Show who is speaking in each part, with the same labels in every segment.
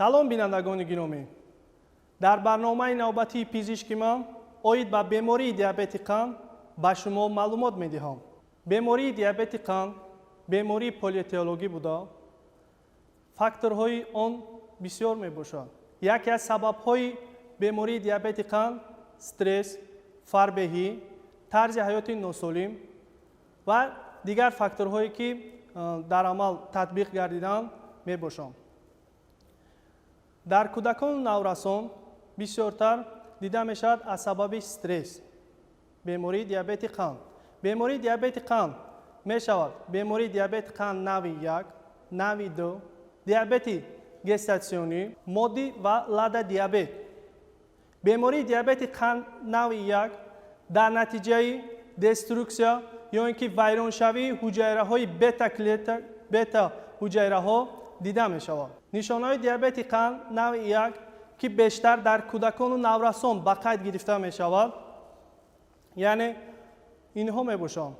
Speaker 1: سلام بینندگان گرامی. در برنامه نوبتی پزشکی ما اوید به بیماری دیابت قند به شما معلومات میدهم. بیماری دیابت قند بیماری پلی‌اتیولوژی بوده. فاکتورهای آن بسیار میباشد. یکی از سبب‌های بیماری دیابت قند استرس، فربهی، طرز حیات ناسالم و دیگر فاکتورهایی که در عمل تطبیق گردیدن میباشند. در کودکان نورسان بسیارتر دیده میشد از سبب استرس بیماری دیابت قند. بیماری دیابت قند می شود بیماری دیابت قند نوع 1، نوع 2، دیابت گستاسیونی، مودی و لادا دیابت. بیماری دیابت قند نوع 1 در نتیجه دسترکسیا یا اینکه ویرانشوی حجره های بتا حجره ها دیده می شود. نشانه‌های دیابت قند نوع 1 که بیشتر در کودکان و نورسان به قید گرفته می شود، یعنی اینها می باشند: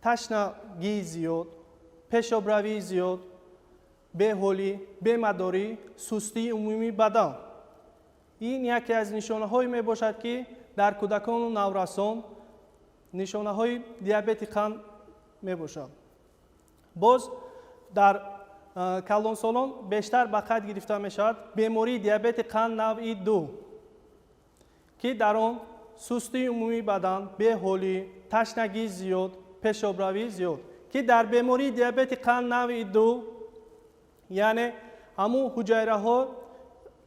Speaker 1: تشنگی زیاد، پیشابروی زیاد، بی‌حالی، بی‌مداری، سستی عمومی بدن. این یکی از نشانه‌هایی می باشد که در کودکان و نورسان نشانه‌های دیابت قند می باشد. باز در کلانسالان بیشتر به قید گرفته می شود بیماری دیابت قند نوع 2 که در آن سستی عمومی بدن، بی‌حالی، تشنگی زیاد، پیشابروی زیاد. که در بیماری دیابت قند نوع 2 یعنی همون حجره ها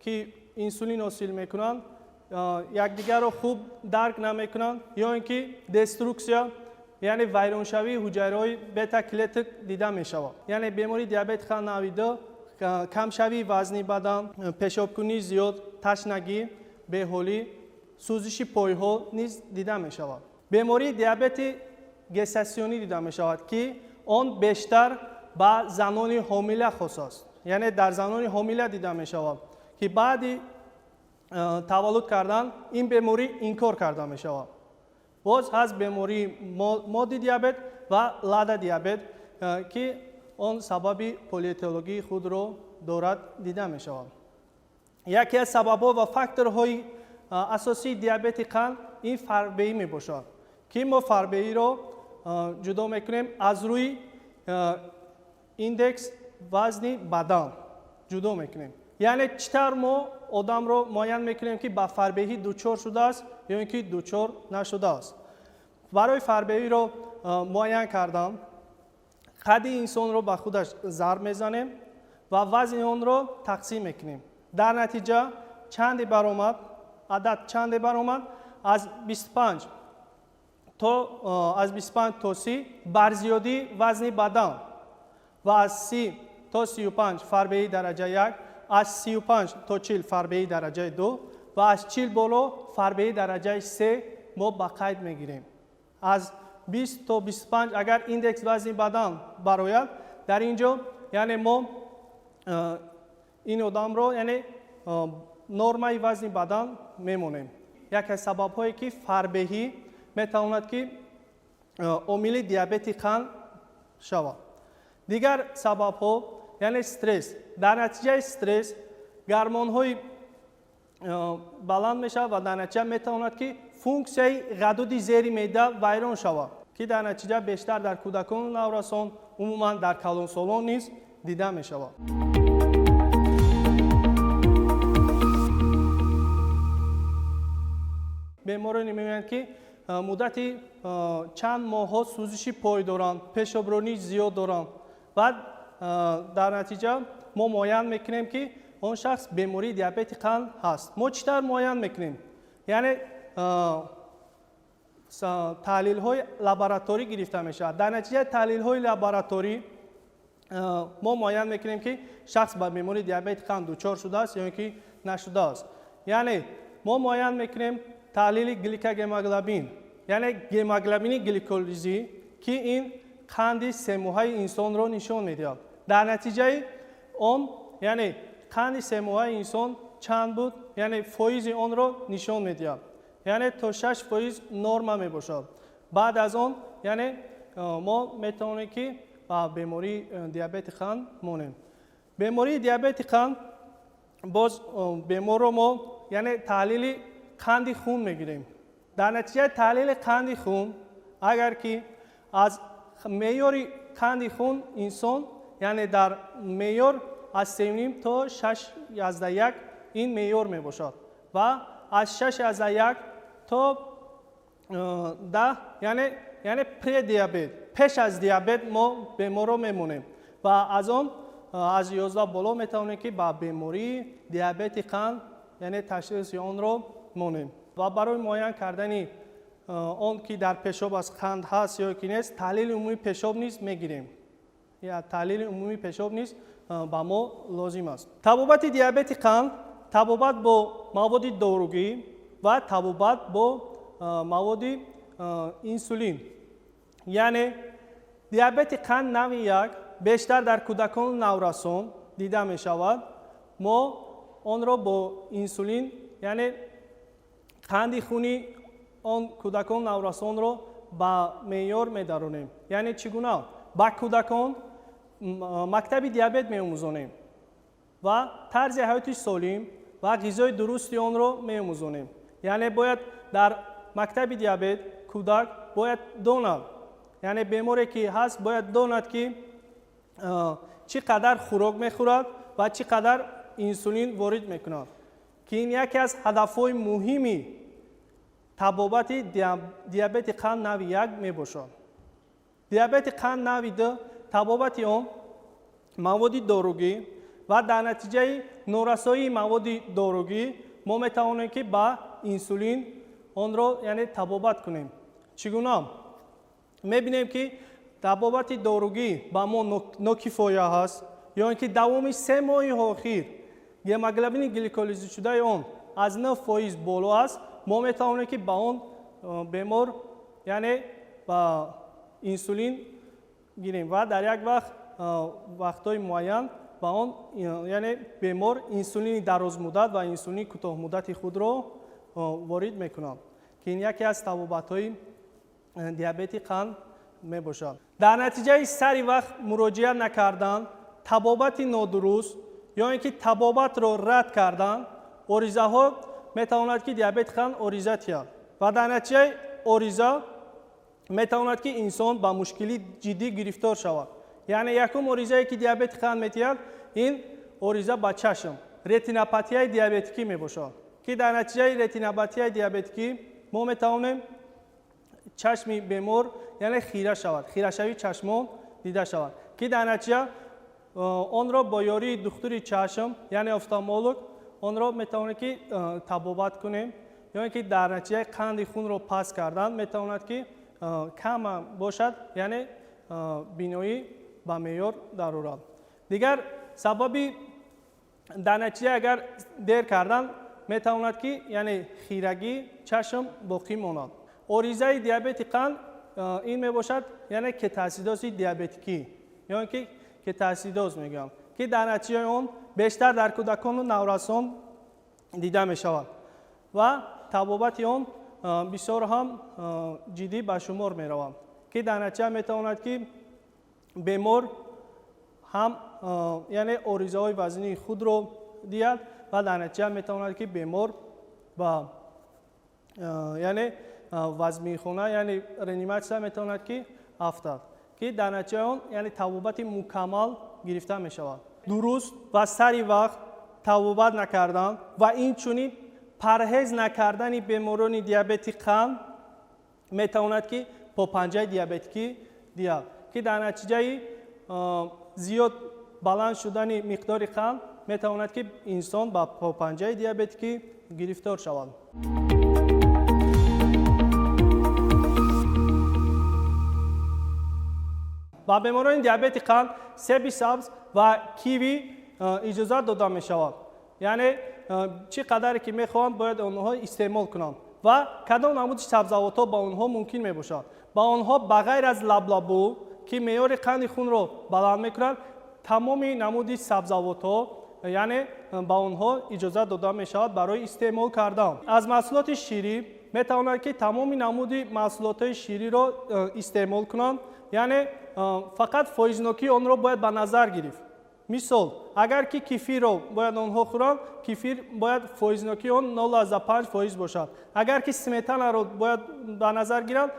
Speaker 1: که انسولین حاصل میکنند یکدیگر را خوب درک نمیکنند یا اینکه دسترکسیا یعنی ویرانشوی حجره های بتا کلیتک دیده می شود. یعنی بیماری دیابت قند نوع 2 کمشوی وزنی بدن، پیشابکنی زیاد، تشنگی، بی‌حالی، سوزش پایها نیز دیده می شود. بیماری دیابت گستاسیونی دیده می شود که آن بیشتر به زنان حامله خاص است. یعنی در زنان حامله دیده می شود که بعد تولد کردن این بیماری انکار کرده می شود. باز از بیماری مودی دیابت و لادا دیابت که آن سبب پلی‌اتیولوژی خود را دارد دیده می شود. یکی از سبب‌ها و فاکتورهای اساسی دیابت قند این فربهی می باشد که ما فربهی را جدا می کنیم از روی ایندکس وزن بدن جدا می کنیم. یعنی چطور ما آدم را معاین میکنیم که با فربهی دچار شده است یا اینکه دچار نشده است. برای فربهی را معاین کردن قد انسان را به خودش ضرب میزنیم و وزن آن را تقسیم میکنیم. در نتیجه چند برآمد، عدد چند برآمد از 25 تا 30 برزیادی وزن بدن و از 30 تا 35 فربهی درجه 1، از 35 تا 40 فربهی درجه 2 و از 40 بالا فربهی درجه 3 ما به قید میگیریم. از 20 تا 25 اگر ایندکس وزن بدن برآید در اینجا یعنی ما این آدم را یعنی نرمای وزن بدن میمونیم. یک از سبب‌هایی که فربهی میتواند که عامل دیابت قند شود. دیگر سبب‌ها یعنی استرس. در نتیجه استرس گرمان‌های بلند میشه و در نتیجه میتواند که فونکسیای غدود زیر معده ویران شود که در نتیجه بیشتر در کودکان و نورسان عموما در کلانسالان نیز دیده می شود. بیمارانی میگویند که مدت چند ماه سوزش پای دارند، پیشابرانی زیاد دارند و در نتیجه ما معاین میکنیم که اون شخص بیماری دیابت قند هست. ما چطور معاین میکنیم؟ یعنی تحلیل های لابراتوری گرفته میشه. در نتیجه تحلیل های لابراتوری ما معاین میکنیم که شخص با بیماری دیابت قند دچار شده است یا اینکه نشده است. یعنی ما معاین میکنیم تحلیل گلیکوگموگلوبین یعنی گموگلوبین گلیکولیزی که این قند سموهای انسان را نشان میدهد. در نتیجه آن یعنی قند سموهای انسان چند بود یعنی فایز آن را نشان میدهد. یعنی تا 6% نرم می باشد. بعد از آن یعنی ما میتوانیم که با بیماری دیابت قند مونیم. بیماری دیابت قند باز بیمار رو ما یعنی تحلیل قند خون میگیریم. در نتیجه تحلیل قند خون اگر که از معیار قند خون انسان یعنی در معیار از 3.5 تا 6.1 این معیار می باشد و از 6.1 تا 10 یعنی پری دیابت، پیش از دیابت ما بیمار رو میمونیم و از آن از 11 بالا میتونیم که با بیماری دیابت قند یعنی تشخیص آن رو مونیم و برای معاین کردن آن که در پیشاب از قند هست یا که نیست تحلیل عمومی پیشاب نیست میگیریم یا تحلیل عمومی پیشاب نیست با ما لازم است. طبابت دیابت قند طبابت با مواد دارویی و طبابت با مواد انسولین یعنی دیابت قند نوع 1 بیشتر در کودکان نورسان دیده می شود. ما آن را با انسولین یعنی قند خونی آن کودکان نورسان را با معیار می درونیم. یعنی چگونه؟ با کودکان مکتب دیابت می آموزانیم و طرز حیات سالم و غذای درستی آن را می آموزانیم. یعنی باید در مکتب دیابت کودک باید داند یعنی بیماری که هست باید داند که چقدر خوراک میخورد و چقدر انسولین وارد میکند که این یکی از هدفهای مهمی طبابت دیابت قند نوع 1 میباشد. دیابت قند نوع 2 طبابت آن مواد دارویی و در نتیجه نارسایی مواد دارویی ما میتوانیم که با انسولین آن را یعنی طبابت کنیم. چگونه؟ میبینیم که طبابت دارویی با ما ناکفایه هست یا اینکه دوام 3 ماه آخر هموگلوبین گلیکولیز شده آن از 9% بالا است ما میتوانیم که با آن بیمار یعنی با انسولین گیریم و در یک وقتهای معین با آن یعنی بیمار انسولین دراز مدت و انسولین کوتاه مدت خود را وارد میکنند که این یکی از طبابت‌های دیابت قند می باشد. در نتیجه سری وقت مراجعه نکردن، طبابت نادرست یا اینکه طبابت را رد کردن، آریزه ها می تواند که دیابت قند آریزه تیاد و در نتیجه آریزه می تواند که انسان با مشکلی جدی گرفتار شود. یعنی یکم آریزه که دیابت قند می تیاد این آریزه با چشم رتینوپاتی دیابتیکی می باشد که در نتیجه رتینوپاتی دیابتیکی ما می توانیم چشم بیمار یعنی خیره شود، خیره شوی چشمان دیده شود که در نتیجه آن را با یاری دکتر چشم یعنی افتالمولوژ آن را میتواند که طبابت کنیم یا اینکه در نتیجه قند خون را پس کردن میتواند که کم باشد یعنی بینایی با معیار ضرورت. دیگر سببی در نتیجه اگر دیر کردن میتواند که یعنی خیرگی چشم باقی ماند. آریزه دیابت قند این می باشد یعنی کتاسیدوز دیابتیکی یا اینکه کتاسیدوز میگم که در نتیجه اون بیشتر در کودکان و نورسان دیده می شود و طبابت اون بسیار هم جدی به شمار می روند که در نتیجه می تواند که بیمار هم یعنی آریزه های وزنی خود رو دید و در نتیجه می تواند که بیمار با یعنی وزن خونه یعنی رنیماسیون میتواند که افتاد که در نتیجه آن یعنی طبابت مکمل گرفته می شود. درست و سری وقت طبابت نکردن و این چونین پرهیز نکردن بیماران دیابت قند میتواند که پاپنجه دیابتیکی دیاد که در نتیجه زیاد بلند شدن مقدار قند میتواند که انسان با پاپنجه دیابتیکی گرفتار شود. با بیماران دیابت قند سیب سبز و کیوی اجازه داده می شود. یعنی چقدر که می خواهند باید آنها استعمال کنند و کدام نمود سبزیجات با آنها ممکن می باشد. با آنها بغیر از لبلبو که معیار قند خون را بلند می کند تمام نمود سبزیجات یعنی با آنها اجازه داده می شود برای استعمال کردن. از محصولات شیری می توانند که تمام نمود محصولات شیری را استعمال کنند یعنی فقط فایزناکی آن را باید به نظر گرفت مثال اگر که کیفیر رو باید آنها خورن، کیفیر باید فایزناکی اون 0.5% باشد. اگر که سمتانا رو باید به نظر گیرند،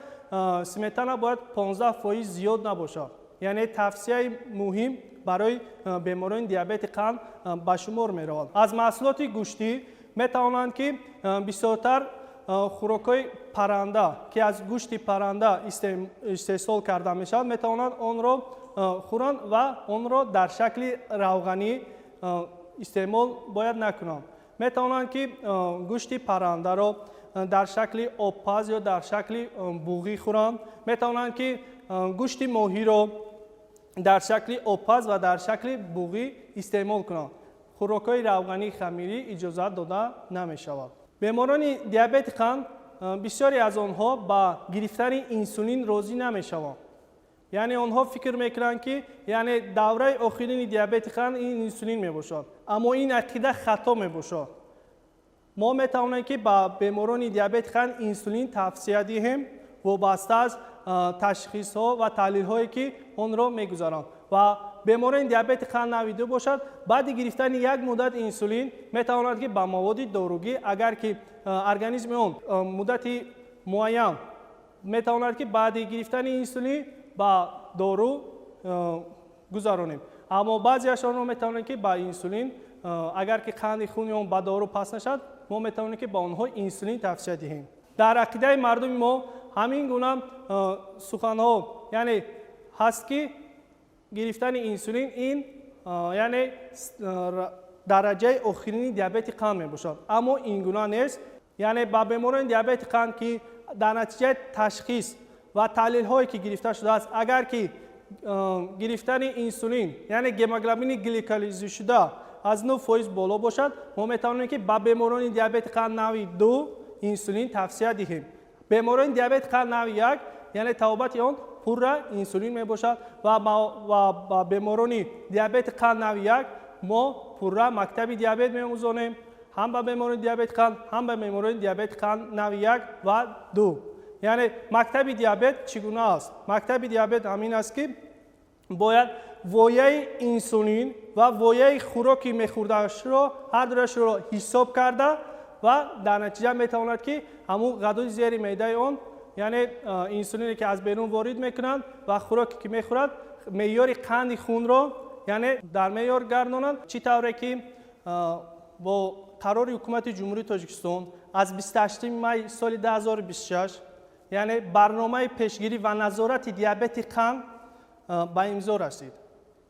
Speaker 1: سمتانا باید 15% زیاد نباشد. یعنی توصیه مهم برای بیماران دیابت قند به شمار می روند. از محصولات گوشتی می توانند که بسیارتر خوراک‌های پرنده که از گوشت پرنده استحصال کرده می شود، می توانند آن را خورند و آن را در شکل روغنی استعمال باید نکنند. می توانند که گوشت پرنده را در شکل آبپز یا در شکل بوغی خورند. می توانند که گوشت ماهی را در شکل آبپز و در شکل بوغی استعمال کنند. خوراک‌های روغنی خمیری اجازه داده نمی شود. بیماران دیابت قند بسیاری از آنها با گرفتن انسولین راضی نمی شوند. یعنی آنها فکر میکنند که یعنی دوره آخرین دیابت قند این انسولین می باشد. اما این عقیده خطا می باشد. ما می توانیم که با بیماران دیابت قند انسولین توصیه دهیم وابسته از تشخیص ها و تحلیل هایی که آن را می گذارند. و بیماران دیابت قند نوع 2 باشد، بعد گرفتن یک مدت انسولین می تواند که با مواد دارویی اگر که ارگانیسم اون مدت معین می تواند که بعد گرفتن انسولین با دارو گذرانیم. اما بعضی اشان رو می توانند که با انسولین اگر که قند خون اون با دارو پس نشد، ما می توانیم که با آنها انسولین توصیه دهیم. در عقیده مردم ما همین گونه سخن ها یعنی هست که گرفتن انسولین این یعنی درجه آخرین دیابت قند می باشد. اما این گونه نیست. یعنی با بیماران دیابت قند که در نتیجه تشخیص و تحلیل هایی که گرفته شده است، اگر که گرفتن انسولین یعنی هموگلوبین گلیکولیزی شده از 9% بالا باشد، ما می توانیم که با بیماران دیابت قند نوع 2 انسولین توصیه دهیم. بیماران دیابت قند نوع 1 یعنی توابط آن پورا انسولین می باشد و با بیماران دیابت قند نوع 1 ما پورا مکتب دیابت می آموزانیم، هم با بیماران دیابت قند هم با بیماران دیابت قند نوع 1 و 2. یعنی مکتب دیابت چگونه است؟ مکتب دیابت همین است که باید وایه انسولین و وایه خوراکی میخوردهش را هر دوش را حساب کرده و در نتیجه میتواند که همون غدای زیر معده آن یعنی انسولینی که از بیرون وارد میکنند و خوراکی که میخورد معیار قند خون را یعنی در معیار گردانند. چی طوره که با قرار حکومت جمهوری تاجیکستان از 28 می سال 2026 یعنی برنامه پیشگیری و نظارت دیابت قند به امضا رسید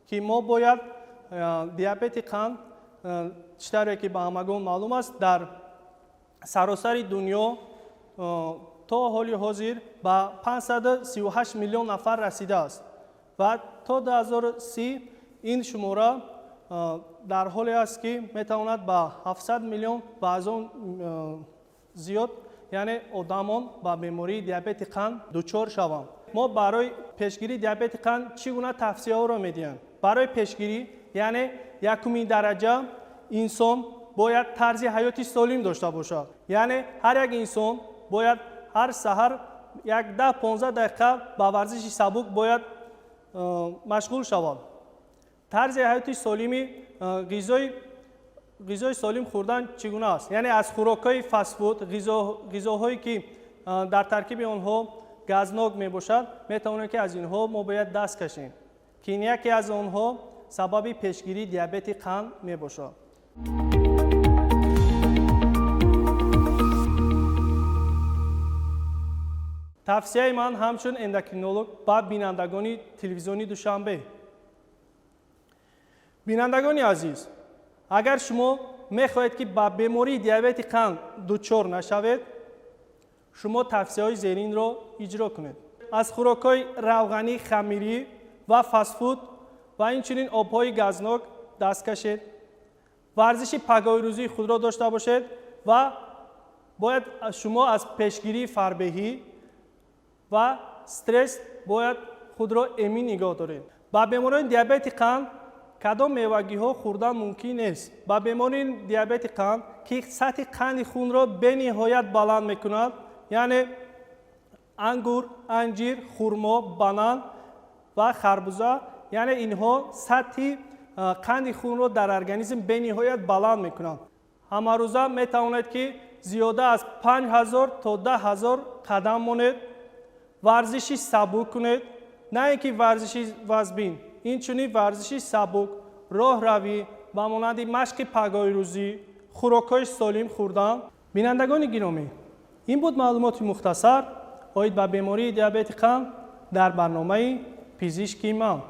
Speaker 1: که ما باید دیابت قند چطوری که به همگان معلوم است در سراسر دنیا تا حال حاضر به 538 میلیون نفر رسیده است و تا 2030 این شماره در حالی است که میتواند به 700 میلیون و از آن زیاد یعنی آدمان با بیماری دیابت قند دچار شوند. ما برای پیشگیری دیابت قند چگونه توصیه ها را میدیم؟ برای پیشگیری یعنی یکمین درجه انسان باید طرز حیاتی سالم داشته باشد. یعنی هر یک انسان باید هر سحر 10-15 دقیقه با ورزش سبک باید مشغول شود. طرز حیاتی سالمی غذای سالم خوردن چگونه است؟ یعنی از خوراک‌های فست فود، غذاهایی که در ترکیب آنها گازناک می باشد، می توانیم که از اینها ما باید دست کشیم که این یکی از آنها سبب پیشگیری دیابت قند می باشد. توصیه من همچون اندوکرینولوژ با بینندگان تلویزیونی دوشنبه. بینندگان عزیز، اگر شما میخواهید که با بیماری دیابت قند دچار نشوید، شما توصیه‌های زیرین را اجرا کنید. از خوراک‌های روغنی خمیری و فست فود و اینچنین آب‌های گازناک دست کشید. ورزش پگاه روزی خود را داشته باشید و باید شما از پیشگیری فربهی و استرس باید خود را امین نگاه دارید. با بیماران دیابت قند کدام میوگی ها خوردن ممکن نیست. با بیماران دیابت قند که سطح قند خون را به نهایت بلند میکند، یعنی انگور، انجیر، خرما، بانان و خربوزه، یعنی اینها سطح قند خون رو در ارگانیسم به نهایت بلند میکنند. همه روزه میتوانید که زیاده از 5000 تا 10000 قدم مونید. ورزشی سبک کنید، نه اینکه ورزشی وزبین، این چونی ورزشی سبک، راه روی و مانند مشق پگاه روزی، خوراک‌های سالم خوردن. بینندگان گرامی، این بود معلومات مختصر آید به بیماری دیابت قند در برنامه پزشکی من.